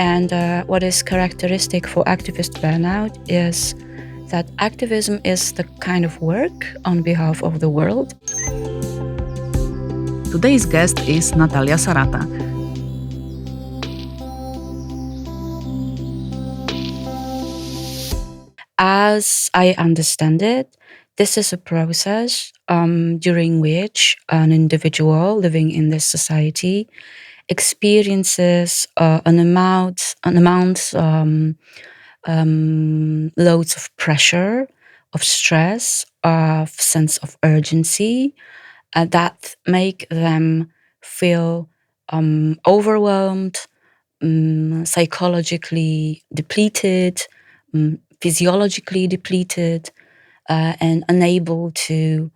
And what is characteristic for activist burnout is that activism is the kind of work on behalf of the world. Today's guest is Natalia Sarata. As I understand it, this is a process during which an individual living in this society experiences an amount loads of pressure, of stress, of sense of urgency that make them feel overwhelmed, psychologically depleted, physiologically depleted, and unable to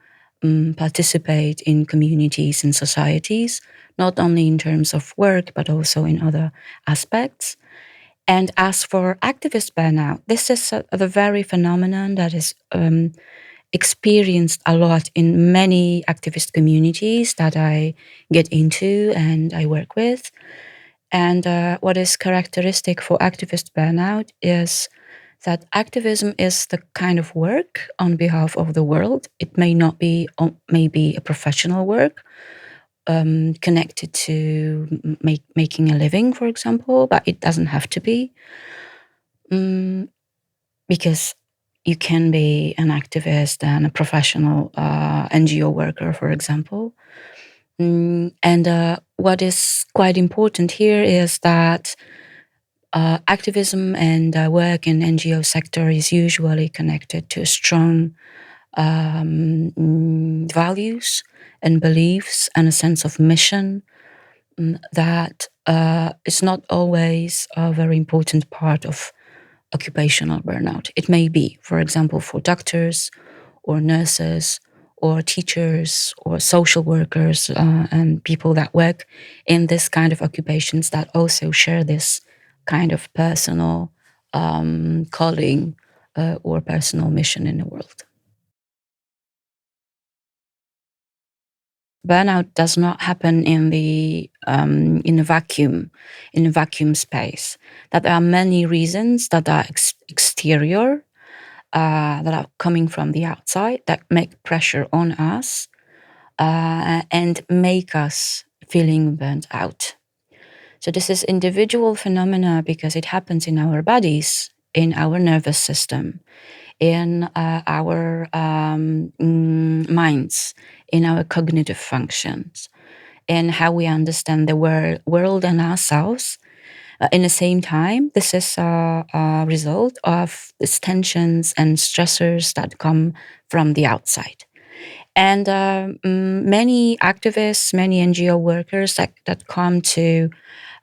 participate in communities and societies, not only in terms of work, but also in other aspects. And as for activist burnout, this is the very phenomenon that is experienced a lot in many activist communities that I get into and I work with. And what is characteristic for activist burnout is that activism is the kind of work on behalf of the world. It may not be maybe a professional work connected to making a living, for example, but it doesn't have to be. Because you can be an activist and a professional NGO worker, for example. And what is quite important here is that activism and work in NGO sector is usually connected to strong values and beliefs and a sense of mission that is not always a very important part of occupational burnout. It may be, for example, for doctors or nurses or teachers or social workers and people that work in this kind of occupations that also share this kind of personal calling or personal mission in the world. Burnout does not happen in a vacuum space. That there are many reasons that are exterior, that are coming from the outside, that make pressure on us and make us feeling burnt out. So this is individual phenomena because it happens in our bodies, in our nervous system, in our minds, in our cognitive functions, in how we understand the world and ourselves. In the same time, this is a result of these tensions and stressors that come from the outside. And many activists, many NGO workers that come to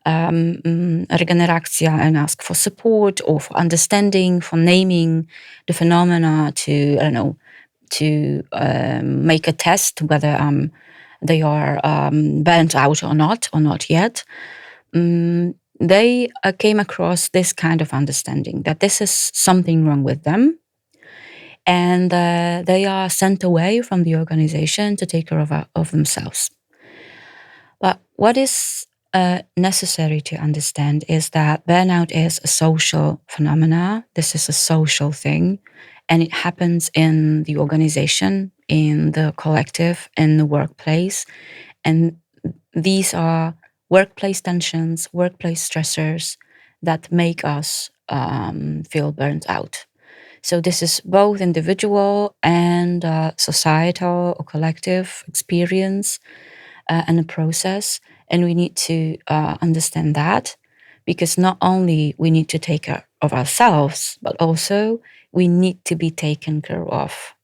RegenerAkcja and ask for support or for understanding, for naming the phenomena, to, I don't know, to make a test whether they are burnt out or not yet. They came across this kind of understanding that this is something wrong with them, and they are sent away from the organization to take care of themselves. But what is necessary to understand is that burnout is a social phenomena. This is a social thing, and it happens in the organization, in the collective, in the workplace. And these are workplace tensions, workplace stressors that make us feel burnt out. So this is both individual and societal or collective experience and a process. And we need to understand that, because not only we need to take care of ourselves, but also we need to be taken care of.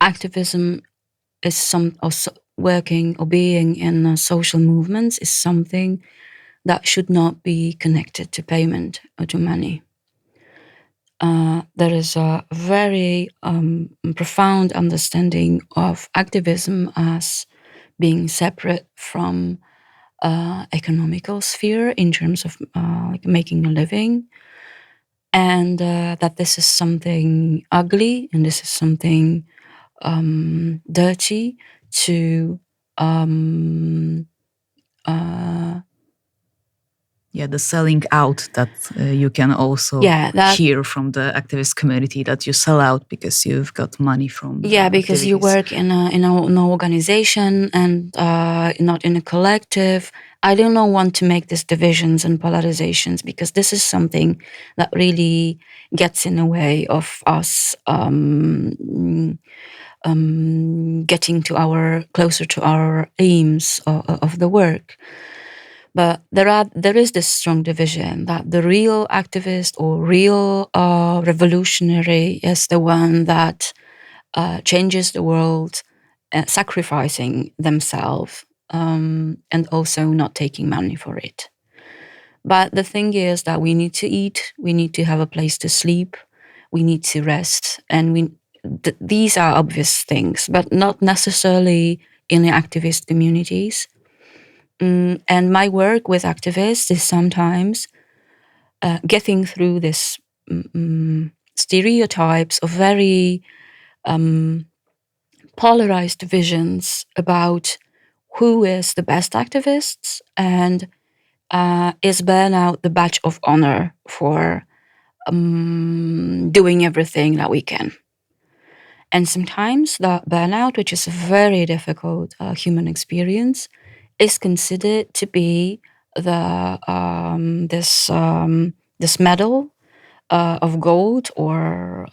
Activism is working or being in social movements is something that should not be connected to payment or to money. There is a very profound understanding of activism as being separate from economical sphere in terms of like making a living, and that this is something ugly and this is something dirty to the selling out that you can also hear from the activist community, that you sell out because you've got money from because you work in an organization and not in a collective. I do not want to make these divisions and polarizations, because this is something that really gets in the way of us getting closer to our aims of the work. But there is this strong division that the real activist or real revolutionary is the one that changes the world, sacrificing themselves and also not taking money for it. But the thing is that we need to eat, we need to have a place to sleep, we need to rest, and these are obvious things, but not necessarily in the activist communities. And my work with activists is sometimes getting through this stereotypes of very polarized visions about who is the best activists, and is burnout the badge of honor for doing everything that we can. And sometimes the burnout, which is a very difficult human experience, is considered to be this medal of gold, or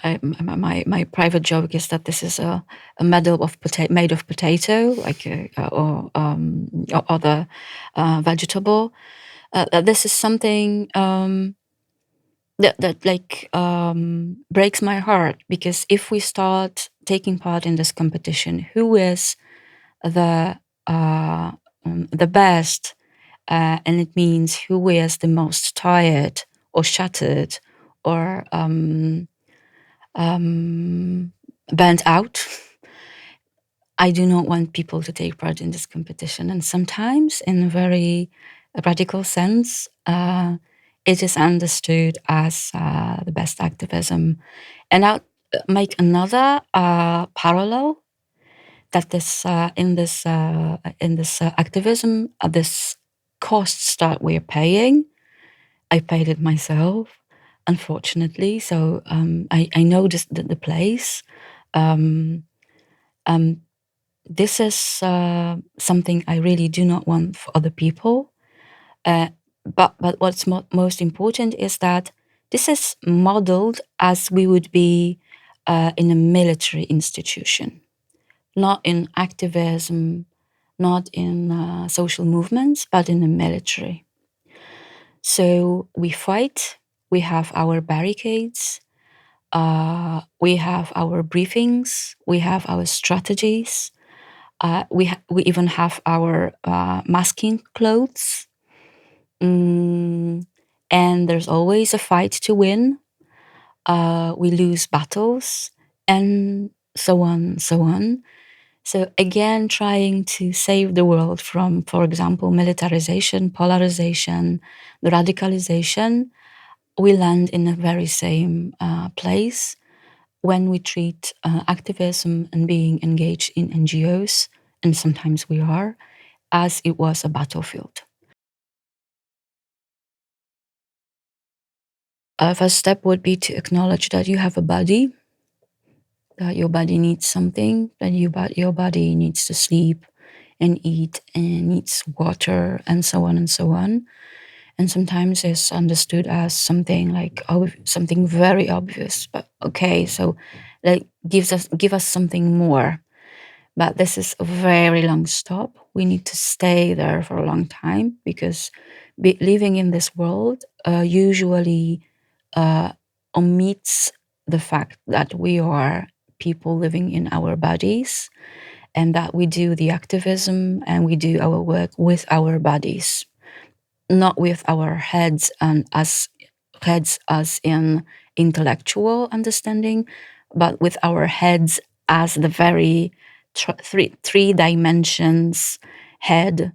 my private joke is that this is a medal of made of potato, or other vegetable. This is something that breaks my heart, because if we start taking part in this competition, who is the best, and it means who is the most tired or shattered or burnt out. I do not want people to take part in this competition, and sometimes, in a very radical sense, it is understood as the best activism. And I'll make another parallel, that in this activism, this costs that we're paying, I paid it myself, unfortunately. So I know the place. This is something I really do not want for other people. But what's most important is that this is modeled as we would be in a military institution, not in activism, not in social movements, but in the military. So we fight, we have our barricades, we have our briefings, we have our strategies, we even have our masking clothes. And there's always a fight to win. We lose battles, and so on, so on. So again, trying to save the world from, for example, militarization, polarization, the radicalization, we land in the very same place when we treat activism and being engaged in NGOs, and sometimes we are, as it was a battlefield. First step would be to acknowledge that you have a body, that your body needs something, that your body needs to sleep and eat and needs water, and so on and so on. And sometimes it's understood as something something very obvious, but okay, so give us something more. But this is a very long stop. We need to stay there for a long time, because living in this world usually omits the fact that we are people living in our bodies, and that we do the activism and we do our work with our bodies, not with our heads, and as in intellectual understanding, but with our heads as the very three dimensions head,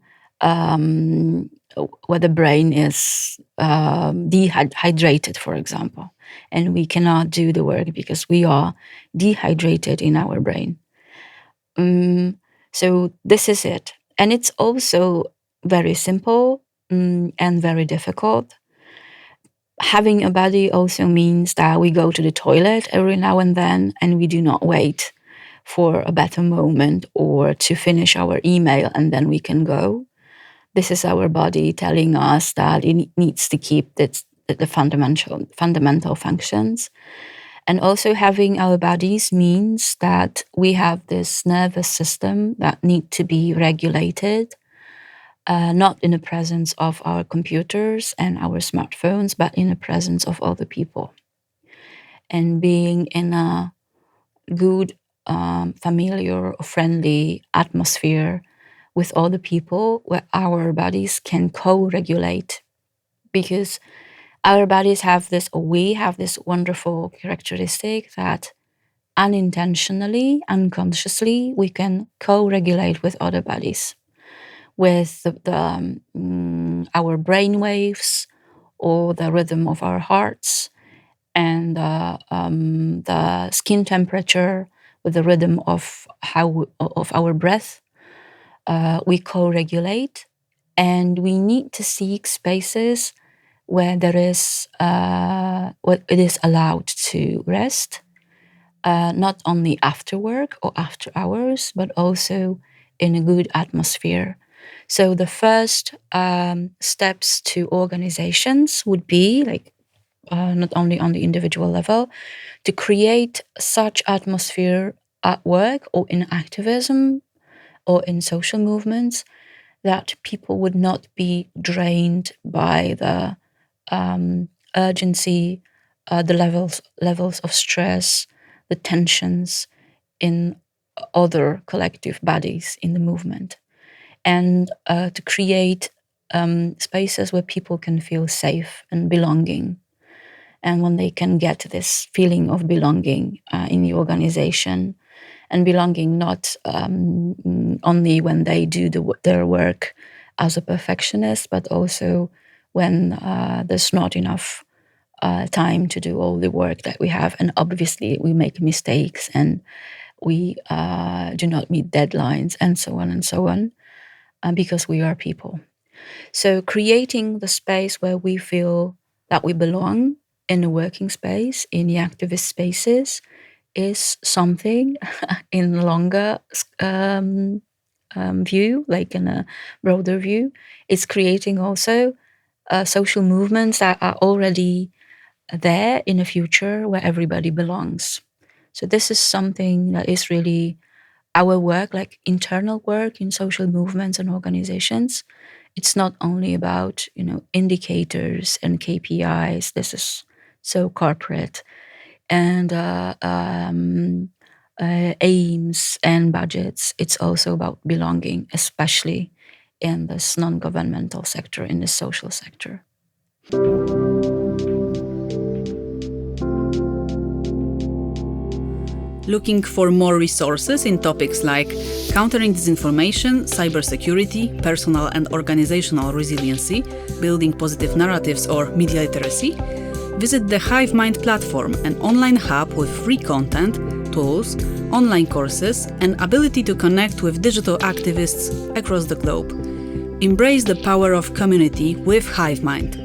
where the brain is dehydrated, for example, and we cannot do the work because we are dehydrated in our brain. So this is it. And it's also very simple and very difficult. Having a body also means that we go to the toilet every now and then, and we do not wait for a better moment or to finish our email and then we can go. This is our body telling us that it needs to keep the fundamental functions. And also having our bodies means that we have this nervous system that need to be regulated, not in the presence of our computers and our smartphones, but in the presence of other people. And being in a good, familiar, friendly atmosphere with other people where our bodies can co-regulate. Because our bodies have this, or we have this wonderful characteristic that unintentionally, unconsciously, we can co-regulate with other bodies, with our brain waves or the rhythm of our hearts, and the skin temperature with the rhythm of our breath. We co-regulate, and we need to seek spaces where there is what it is allowed to rest, not only after work or after hours, but also in a good atmosphere. So the first steps to organizations would be not only on the individual level, to create such atmosphere at work or in activism or in social movements that people would not be drained by the urgency, the levels of stress, the tensions in other collective bodies in the movement, and to create spaces where people can feel safe and belonging. And when they can get this feeling of belonging in the organization, and belonging not only when they do their work as a perfectionist, but also when there's not enough time to do all the work that we have. And obviously we make mistakes and we do not meet deadlines and so on, because we are people. So creating the space where we feel that we belong in the working space, in the activist spaces, is something in a longer view, like in a broader view. It's creating also social movements that are already there in the future where everybody belongs. So this is something that is really our work, like internal work in social movements and organizations. It's not only about, indicators and KPIs. This is so corporate. And aims and budgets. It's also about belonging, especially in this non-governmental sector, in the social sector. Looking for more resources in topics like countering disinformation, cybersecurity, personal and organizational resiliency, building positive narratives, or media literacy? Visit the Hive Mind platform, an online hub with free content, tools, online courses, and ability to connect with digital activists across the globe. Embrace the power of community with Hive Mind.